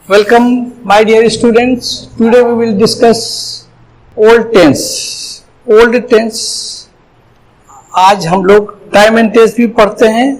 Welcome, my dear students. Today we will discuss old tense. Old tense. आज हम लोग time and tense भी पढ़ते हैं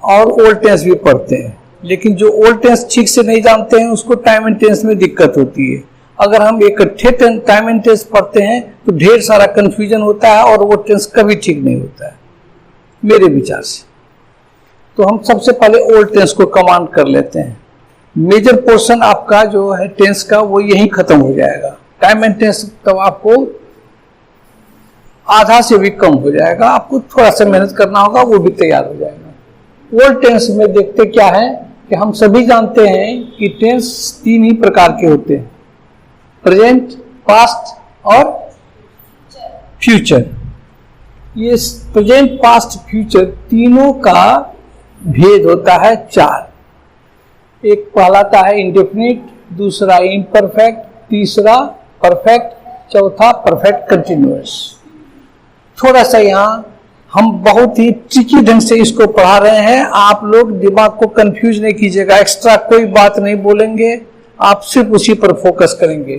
और ओल्ड टेंस भी पढ़ते हैं, लेकिन जो ओल्ड टेंस ठीक से नहीं जानते हैं उसको टाइम एंड टेंस में दिक्कत होती है। अगर हम इकट्ठे टाइम एंड टेंस पढ़ते हैं तो ढेर सारा कंफ्यूजन होता है और वो टेंस कभी ठीक नहीं होता है मेरे विचार से। तो हम सबसे पहले ओल्ड टेंस को कमांड कर लेते हैं। मेजर पोर्शन आपका जो है टेंस का वो यहीं खत्म हो जाएगा। टाइम एंड टेंस तब आपको आधा से भी कम हो जाएगा, आपको थोड़ा सा मेहनत करना होगा, वो भी तैयार हो जाएगा। ओल्ड टेंस में देखते क्या है कि हम सभी जानते हैं कि टेंस तीन ही प्रकार के होते हैं, प्रेजेंट, पास्ट और फ्यूचर। ये प्रेजेंट, पास्ट, फ्यूचर तीनों का भेद होता है चार। एक कहलाता है इंडेफिनिट, दूसरा इम्परफेक्ट, तीसरा परफेक्ट, चौथा परफेक्ट कंटिन्यूअस। थोड़ा सा यहाँ हम बहुत ही ट्रिकी ढंग से इसको पढ़ा रहे हैं, आप लोग दिमाग को कंफ्यूज नहीं कीजिएगा, एक्स्ट्रा कोई बात नहीं बोलेंगे, आप सिर्फ उसी पर फोकस करेंगे।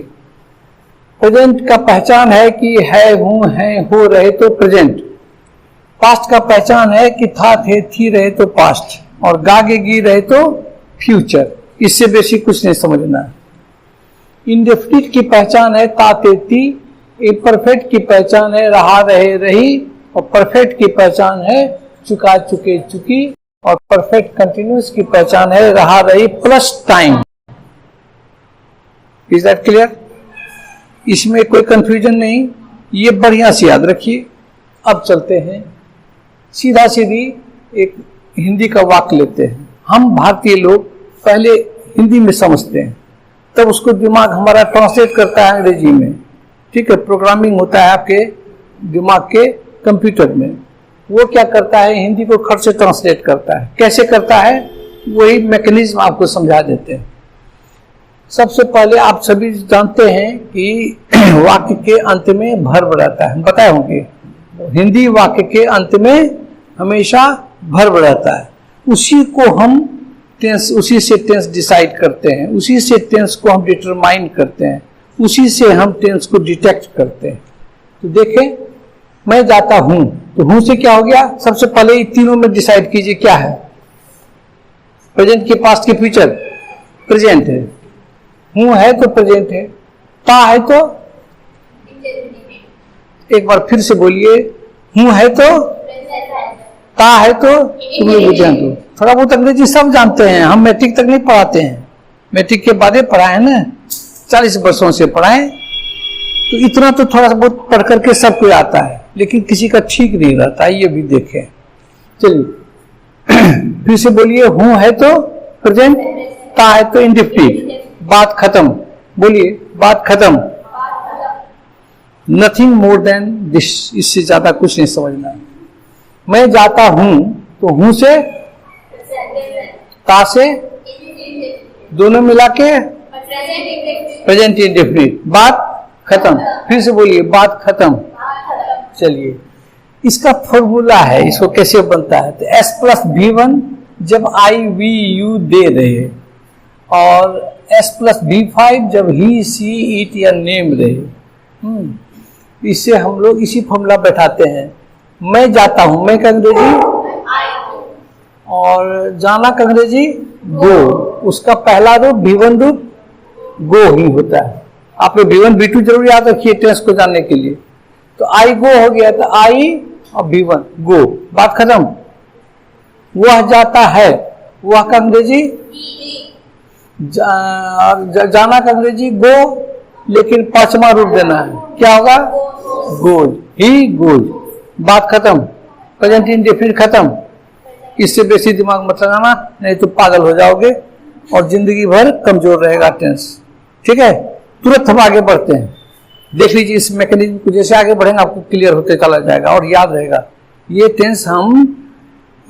प्रेजेंट का पहचान है कि है, हूं, हैं, हो रहे तो प्रेजेंट। पास्ट का पहचान है कि था, थे, थी रहे तो पास्ट, और गागे गी रहे तो फ्यूचर। इससे बेसी कुछ नहीं समझना है। इंडेफिनिट की पहचान है ता, ते, ती। इम्परफेक्ट की पहचान है रहा, रहे, रही। और परफेक्ट की पहचान है चुका, चुके, चुकी। और परफेक्ट कंटिन्यूअस की पहचान है रहा, रही plus time. Is that clear? इसमें कोई कंफ्यूजन नहीं, ये बढ़िया से याद रखिए। अब चलते हैं सीधा सीधी एक हिंदी का वाक्य लेते हैं। हम भारतीय लोग पहले हिंदी में समझते हैं, तब उसको दिमाग हमारा ट्रांसलेट करता है अंग्रेजी में। ठीक है, प्रोग्रामिंग होता है आपके दिमाग के कंप्यूटर में। वो क्या करता है, हिंदी को खट से ट्रांसलेट करता है। कैसे करता है, वही मैकेनिज्म आपको समझा देते हैं। सबसे पहले आप सभी जानते हैं कि वाक्य के अंत में भर्ब रहता है, बताए होंगे। हिंदी वाक्य के अंत में हमेशा भर्ब रहता है। उसी को हम टेंस, उसी से टेंस डिसाइड करते हैं, उसी से टेंस को हम डिटरमाइन करते हैं, उसी से हम टेंस को डिटेक्ट करते हैं। तो देखें, मैं जाता हूं, तो हूं से क्या हो गया, सबसे पहले इन तीनों में डिसाइड कीजिए क्या है। प्रेजेंट के पास्ट के फ्यूचर, प्रेजेंट है। हूं है तो प्रेजेंट है। ता है तो, एक बार फिर से बोलिए, हूं है तो, ता है तो, तुम्हें बुझान दो। थोड़ा बहुत अंग्रेजी सब जानते हैं, हम मैट्रिक तक नहीं पढ़ाते हैं, मैट्रिक के बाद पढ़ाए ना, 40 वर्षों से पढ़ाए, तो इतना तो थोड़ा सा बहुत पढ़ करके सबको आता है, लेकिन किसी का ठीक नहीं रहता, ये भी देखें। चलिए फिर से बोलिए, हूं है तो प्रेजेंट, ता है तो इंडेफिनिट। बात खत्म, बोलिए बात खत्म। नथिंग मोर देन दिस, इससे ज्यादा कुछ नहीं समझना है। मैं जाता हूं, तो हूं से, ता से, दोनों मिला के प्रेजेंट इंडेफिनिट। बात खत्म। फिर से बोलिए बात खत्म। चलिए, इसका फॉर्मूला है, इसको कैसे बनता है। तो S+V1 जब I, we, you दे रहे, और S+V5 जब he, she, it या नेम रहे। इससे हम लोग इसी फॉर्मूला बैठाते हैं। मैं जाता हूं, मैं का अंग्रेजी, और जाना का अंग्रेजी गो। उसका पहला रूप V1 रूप गो ही होता है। आप लोग V1 V2 जरूर याद रखिए टेंस को जानने के लिए। तो आई गो हो गया, तो आई और V1 गो, बात खत्म। वह जाता है, वह का अंग्रेजी जाना का अंग्रेजी गो, लेकिन पांचवा रूप देना है, क्या होगा, गोज, ही गोज। बात खत्म, प्रेजेंट इंडेफिनिट खत्म। इससे बेसी दिमाग मत लगाना, नहीं तो पागल हो जाओगे और जिंदगी भर कमजोर रहेगा टेंस। ठीक है, तुरंत हम आगे बढ़ते हैं। देख लीजिए इस मैकेनिज्म को, जैसे आगे बढ़ेंगे आपको क्लियर होते चला जाएगा और याद रहेगा। ये टेंस हम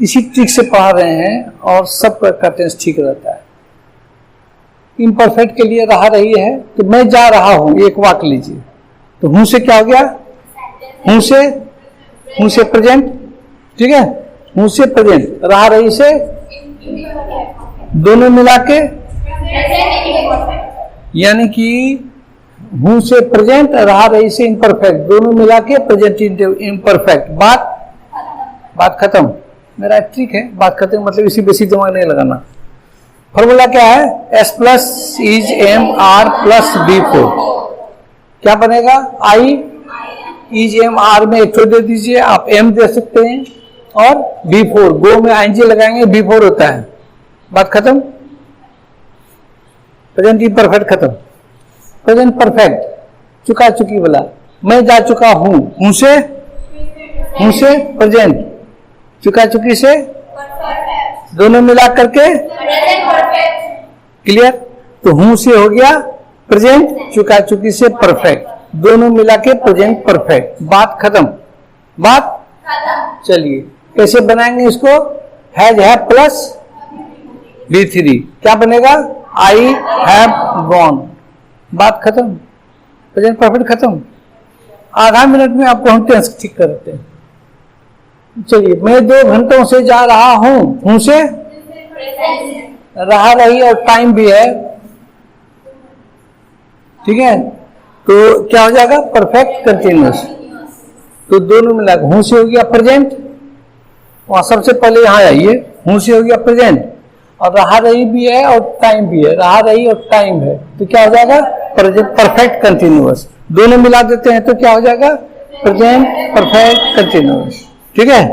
इसी ट्रिक से पढ़ा रहे हैं और सब का टेंस ठीक रहता है। इम्परफेक्ट के लिए रहा, रही है, तो मैं जा रहा हूं, एक वाक्य लीजिए। तो हूं से क्या हो गया, हूं से प्रेजेंट। ठीक है, हूं से प्रेजेंट, रहा, रही से दोनों मिला के यानी कि हूं से प्रेजेंट, रहा रही से इम्परफेक्ट, दोनों मिला के प्रेजेंट इम्परफेक्ट। बात खत्म। मेरा ट्रिक है, बात खत्म मतलब इसी बेसिक दिमाग नहीं लगाना। फॉर्मूला क्या है? S plus is am are plus B4। क्या बनेगा? I इज एम आर में एक दे दीजिए, आप M दे सकते हैं, और B4 गो में ING लगाएंगे, B4 होता है। बात खत्म। प्रेजेंट इम्परफेक्ट खत्म। प्रेजेंट परफेक्ट, चुका चुकी वाला। मैं जा चुका हूं, हूं से प्रेजेंट, चुका चुकी से दोनों मिला करके क्लियर। तो हूं से हो गया प्रेजेंट, चुका चुकी से परफेक्ट, दोनों मिला के प्रेजेंट परफेक्ट। बात खत्म। चलिए कैसे बनाएंगे इसको? हैज है प्लस B3, क्या बनेगा? I have gone। बात खत्म, प्रेजेंट परफेक्ट खत्म। आधा मिनट में आपको हम टेंस ठीक करते हैं। चलिए, मैं 2 घंटों से जा रहा हूं से रहा रही और टाइम भी है, ठीक है। तो क्या हो जाएगा? Perfect continuous. तो दोनों मिला हूं से हो गया प्रेजेंट, वहां सबसे पहले यहां आइए, हूं से हो गया प्रेजेंट, और रहा रही भी है और टाइम भी है, रहा रही और टाइम है, तो क्या हो जाएगा? Present perfect continuous. दोनों मिला देते हैं तो क्या हो जाएगा? Present perfect continuous. ठीक है।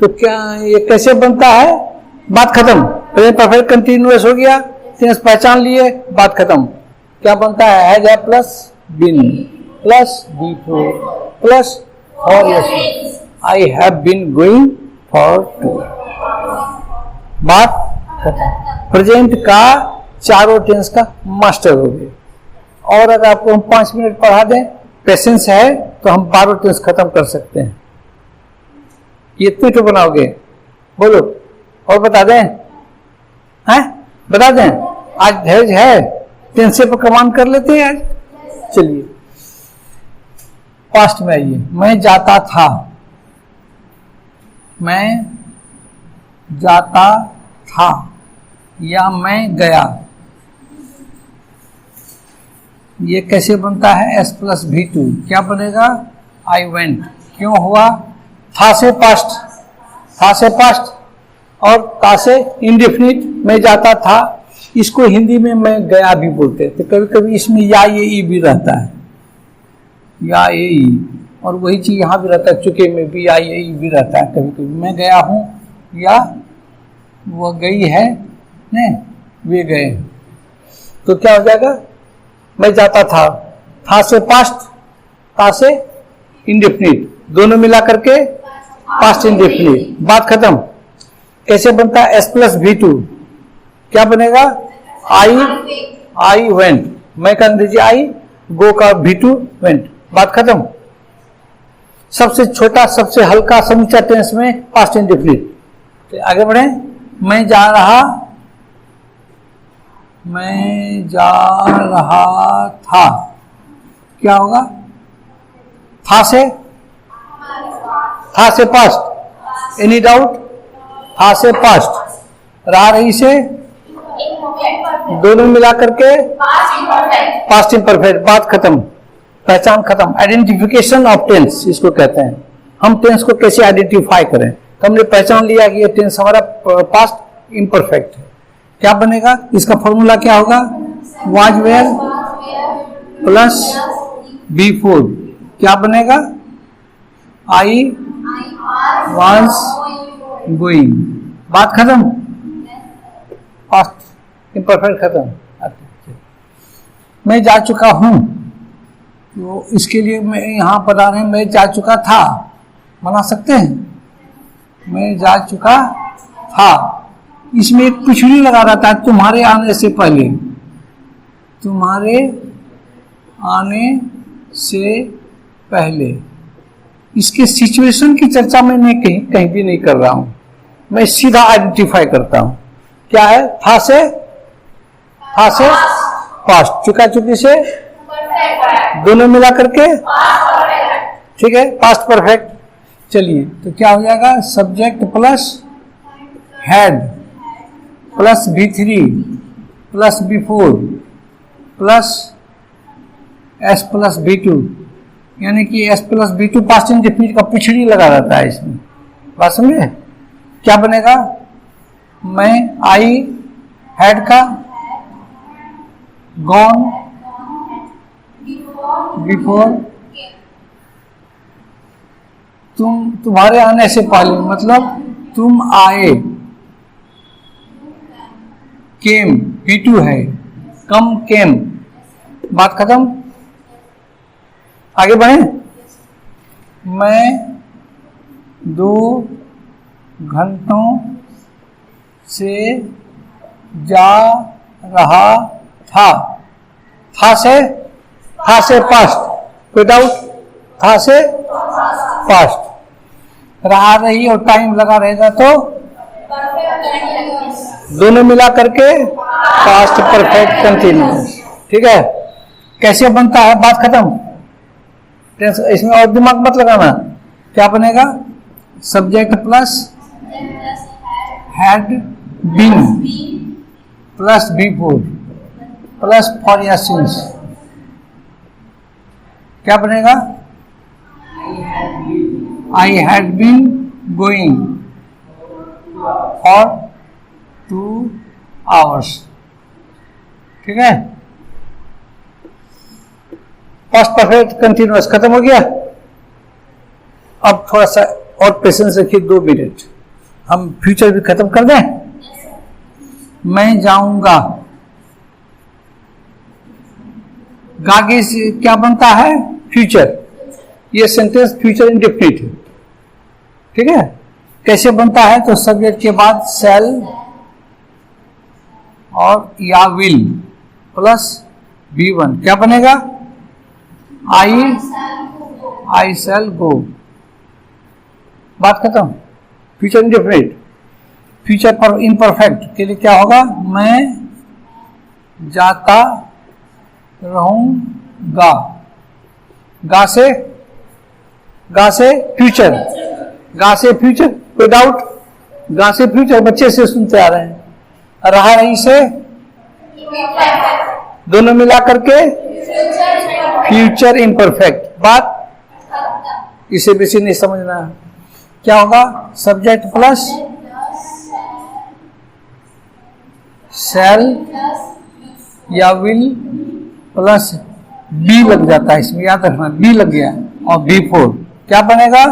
तो क्या ये कैसे बनता है? बात खत्म। प्रेजेंट परफेक्ट कंटिन्यूअस हो गया, टेंस पहचान लिए, बात खत्म। क्या बनता है? हैज है plus been plus B4 plus for yes, I have been going for two. बात प्रेजेंट का चारों टेंस का मास्टर हो गए। और अगर आपको हम 5 मिनट पढ़ा दें, पेशेंस है, तो हम 12 टेंस खत्म कर सकते हैं। ये तो बनाओगे? बोलो और बता दें, हैं? बता दें। आज धैर्य है, टेंस से पर कमांड कर लेते हैं आज। चलिए पास्ट में आइए। मैं जाता था, मैं जाता था, या मैं गया। ये कैसे बनता है? S प्लस V2, क्या बनेगा? I went। क्यों हुआ? था से पास्ट और ता से इंडेफिनिट, मैं जाता था। इसको हिंदी में मैं गया भी बोलते हैं। तो कभी कभी इसमें या ये ई भी रहता है, या ये ई, और वही चीज यहाँ भी रहता है, चुके में भी या ये ई भी रहता है। कभी कभी मैं गया हूँ, या वो गई है, नहीं वे गए। तो क्या हो जाएगा? मैं जाता था से पास्ट, ता से इंडेफिनिट, दोनों मिला करके पास्ट इंडेफिनिट। बात खत्म। कैसे बनता है? S प्लस V2, क्या बनेगा? I went। मैं कर दीजिए I, गो का V2 went। बात खत्म। सबसे छोटा, सबसे हल्का समूचा टेंस में पास्ट इंडेफिनिट। तो आगे बढ़े। मैं जा रहा था, क्या होगा? था से पास्ट, एनी डाउट? था से पास्ट, रहा रही से दोनों मिला करके पास्ट इम्परफेक्ट। बात खत्म, पहचान खत्म। आइडेंटिफिकेशन ऑफ टेंस इसको कहते हैं। हम टेंस को कैसे आइडेंटिफाई करें? तो हमने पहचान लिया कि ये टेंस हमारा पास्ट इम्परफेक्ट है। क्या बनेगा? इसका फॉर्मूला क्या होगा? वाज वेयर प्लस B4, क्या बनेगा? I was going. बात खत्म, पास्ट इम्परफेक्ट खत्म। मैं जा चुका हूं, तो इसके लिए मैं यहां बता रहे हैं मैं जा चुका था, बना सकते हैं? मैं जा चुका था। इसमें एक पिछड़ी लगा रहता है, तुम्हारे आने से पहले, तुम्हारे आने से पहले। इसके सिचुएशन की चर्चा मैं कहीं भी नहीं कर रहा हूं, मैं सीधा आइडेंटिफाई करता हूं। क्या है? था से पास्ट, चुका चुकी से दोनों मिला करके, ठीक है, पास्ट परफेक्ट। चलिए तो क्या हो जाएगा? Subject plus had plus V3 plus B4 plus S plus B2, यानी कि S plus B2 past indefinite का पिछड़ी लगा रहता है इसमें। बात समझे? क्या बनेगा? मैं आई हैड का गॉन बिफोर, तुम्हारे आने से पहले, मतलब तुम आए, केम B2 है, कम केम, बात खत्म। आगे बढ़े। मैं 2 घंटों से जा रहा था, था से पास्ट, कोई डाउट? था से पास्ट, रहा रही और टाइम लगा रहेगा तो दोनों मिला करके पास्ट परफेक्ट कंटिन्यूअस। ठीक है? कैसे बनता है? बात खत्म। इसमें और दिमाग मत लगाना। क्या बनेगा? Subject plus had been plus B4 plus for या सिंस। क्या बनेगा? I had been going for 2 hours. ठीक है? पास्ट परफेक्ट कंटिन्यूअस खत्म हो गया। अब थोड़ा सा और पेशेंस रखिए, 2 मिनट, हम फ्यूचर भी खत्म कर दें। मैं जाऊंगा, गागे से क्या बनता है? फ्यूचर। ये सेंटेंस फ्यूचर इंडेफिनिट है। ठीक है? कैसे बनता है? तो सब्जेक्ट के बाद शैल और या विल प्लस B1, क्या बनेगा? आई शैल गो। बात खत्म। Future indefinite. फ्यूचर पर इम्परफेक्ट के लिए क्या होगा? मैं जाता रहूंगा, गा से फ्यूचर, गा से फ्यूचर, कोई डाउट? गा से फ्यूचर बच्चे से सुनते आ रहे हैं। रहा रही से दोनों मिला करके फ्यूचर इम्परफेक्ट। बात इसे बेसी नहीं समझना है। क्या होगा? सब्जेक्ट प्लस शैल या विल प्लस बी लग जाता है इसमें, याद रखना, बी लग गया और B4 क्या बनेगा?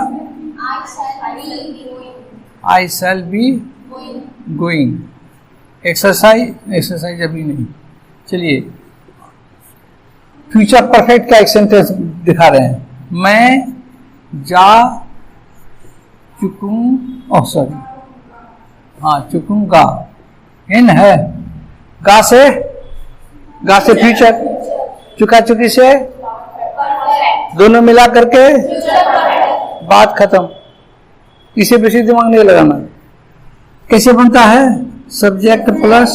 आई शैल बी गोइंग। एक्सरसाइज अभी नहीं। चलिए, फ्यूचर परफेक्ट का एक सेंटेंस दिखा रहे हैं। मैं जा चुकूंगा, इन है, गा से फ्यूचर, चुका चुकी से दोनों मिला करके बात खत्म। इसे बेसी दिमाग नहीं लगाना। कैसे बनता है? सब्जेक्ट प्लस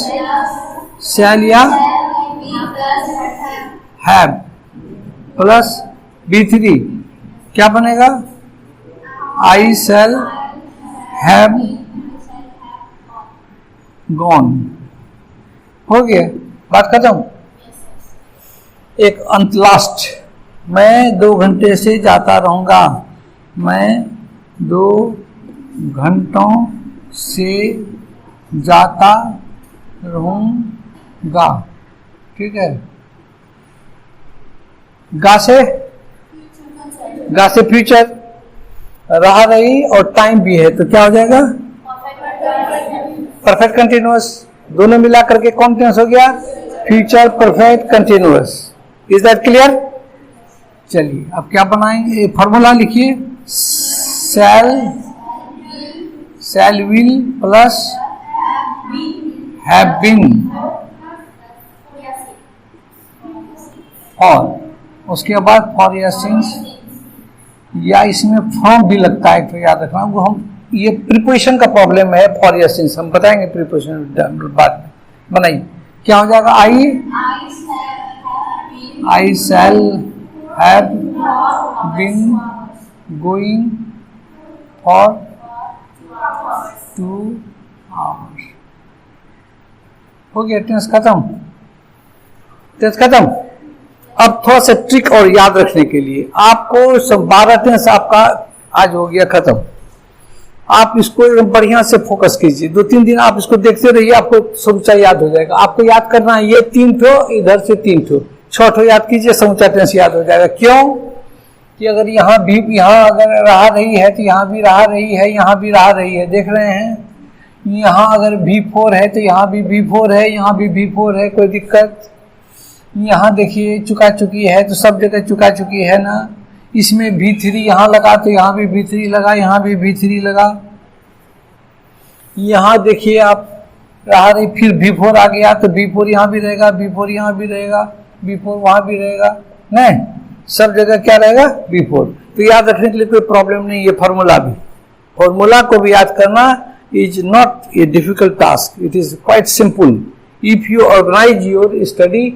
शैल या हैव प्लस B3, क्या बनेगा? आई शैल हैव गॉन। हो गया, बात खत्म। एक अंत लास्ट। मैं 2 घंटे से जाता रहूंगा, मैं 2 घंटों से जाता रहूंगा। ठीक है? गा से फ्यूचर, रहा रही और टाइम भी है, तो क्या हो जाएगा? Perfect continuous. दोनों मिला करके कौन टेंस हो गया? Future perfect continuous. Is that clear? चलिए, अब क्या बनाएंगे? फॉर्मूला लिखिए। Shall will plus have been, और उसके बाद फॉर या सिंस, या इसमें फ्रॉम भी लगता है, तो याद रखना। वो हम, ये प्रीपोजिशन का प्रॉब्लम है। फॉर या सिंस हम बताएंगे, प्रीपोजिशन बाद में। बनाइए, क्या हो जाएगा? I shall have been going for 2 hours. हो गया, टेंस खत्म, टेंस खत्म। अब थोड़ा सा ट्रिक और याद रखने के लिए आपको सब 12 टेंस आपका आज हो गया खत्म। आप इसको एकदम बढ़िया से फोकस कीजिए, 2-3 दिन आप इसको देखते रहिए, आपको समूचा याद हो जाएगा। आपको याद करना है ये 3 ठो, इधर से 3 ठो, 6 ठो याद कीजिए, समूचा टेंस याद हो जाएगा। क्यों कि अगर यहाँ भी, यहाँ अगर रहा रही है तो यहाँ भी रहा रही है, यहाँ भी रहा रही है, देख रहे हैं। यहाँ अगर V4 है तो यहाँ भी V4 है, यहाँ भी V4 है, कोई दिक्कत। यहाँ देखिए चुका चुकी है तो सब जगह चुका चुकी है ना। इसमें V3 यहाँ लगा तो यहाँ भी V3 लगा, यहाँ भी V3 लगा। यहाँ देखिए आप रहा रही, फिर V4 आ गया तो V4 यहाँ भी रहेगा, V4 यहाँ भी रहेगा, V4 वहाँ भी रहेगा, नहीं सब जगह क्या रहेगा V4। तो याद रखने के लिए कोई प्रॉब्लम नहीं। ये फॉर्मूला भी, फॉर्मूला को भी याद करना is not a difficult task, it is quite simple if you organise your study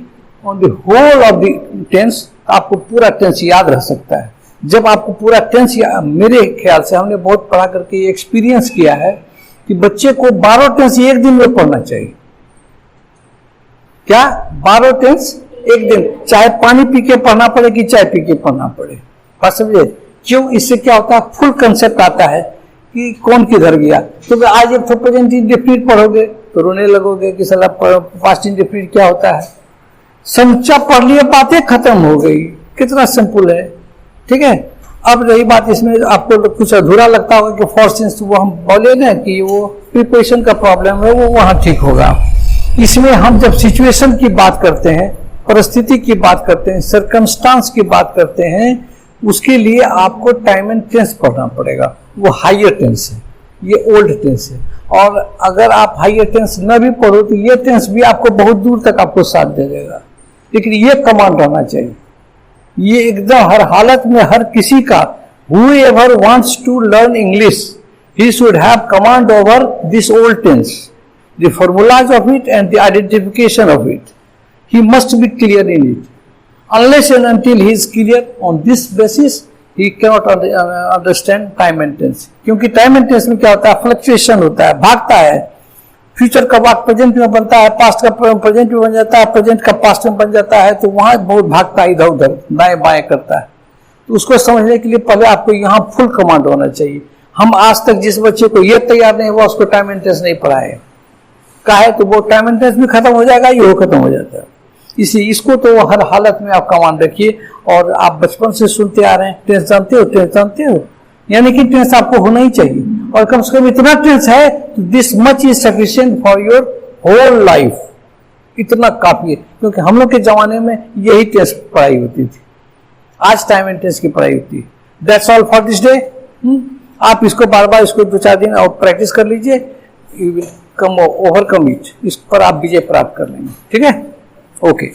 on the whole of the tense. आपको पूरा टेंस याद रह सकता है। जब आपको पूरा टेंस, मेरे ख्याल से हमने बहुत पढ़ा करके एक्सपीरियंस किया है कि बच्चे को 12 टेंस एक दिन में पढ़ना चाहिए। क्या 12 टेंस एक दिन, चाहे पानी पी के पढ़ना पड़े कि चाय पी के पढ़ना पड़े, बात समझे। क्यों, इससे क्या होता है, फुल कंसेप्ट आता है कि कौन किधर गया। तो आज एक प्रेजेंट इंडेफिनिट पढ़ोगे तो रोने लगोगे कि साला पास्ट इंडेफिनिट क्या होता है। समझा पढ़ लिए, बातें खत्म हो गई, कितना सिंपल है, ठीक है। अब रही बात, इसमें आपको कुछ अधूरा लगता होगा कि फॉर इंस्टेंस वो हम बोले ना कि वो प्रिपरेशन का प्रॉब्लम है, वो वहां ठीक होगा। इसमें हम जब सिचुएशन की बात करते हैं, परिस्थिति की बात करते हैं, सर्कमस्टांस की बात करते हैं, उसके लिए आपको टाइम एंड टेंस पढ़ना पड़ेगा। वो हायर टेंस है, ये ओल्ड टेंस है। और अगर आप हायर टेंस न भी पढ़ो तो ये टेंस भी आपको बहुत दूर तक आपको साथ दे देगा। लेकिन ये कमांड रहना चाहिए, ये एकदम हर हालत में हर किसी का, whoever wants to learn English, he should have command over this old tense, the formulas of it and the identification of it. He must be clear in it. Unless and until he is clear on this basis, he cannot understand time and tense. क्योंकि time and tense में क्या होता है, fluctuation होता है, भागता है। Future का बात प्रेजेंट में बनता है, पास्ट का प्रेजेंट में बन जाता है, प्रेजेंट का पास्ट में बन जाता है, तो वहां बहुत भागता है, इधर उधर दाएं बाएं करता है। तो उसको समझने के लिए पहले आपको यहाँ फुल कमांड होना चाहिए। हम आज तक जिस बच्चे को ये तैयार नहीं हुआ उसको टाइम एंड टेंस नहीं पढ़ाए, काहे तो वो टाइम एंड टेंस भी खत्म हो जाएगा, ये खत्म हो जाता है। इसलिए इसको तो हर हालत में आप कमांड रखिए। और आप बचपन से सुनते आ रहे हैं, टेंस जानते हो, टेंस जानते हो, यानी कि टेंस आपको होना ही चाहिए। और कम से कम इतना टेंस है तो this much is sufficient for your whole life, इतना काफी है। क्योंकि हम लोग के जमाने में यही टेंस पढ़ाई होती थी, आज टाइम एंड टेंस की पढ़ाई होती है। That's all for this day. आप इसको बार बार इसको 2-4 दिन और प्रैक्टिस कर लीजिए, you will come overcome it, इस पर आप विजय प्राप्त कर लेंगे, ठीक है। ओके।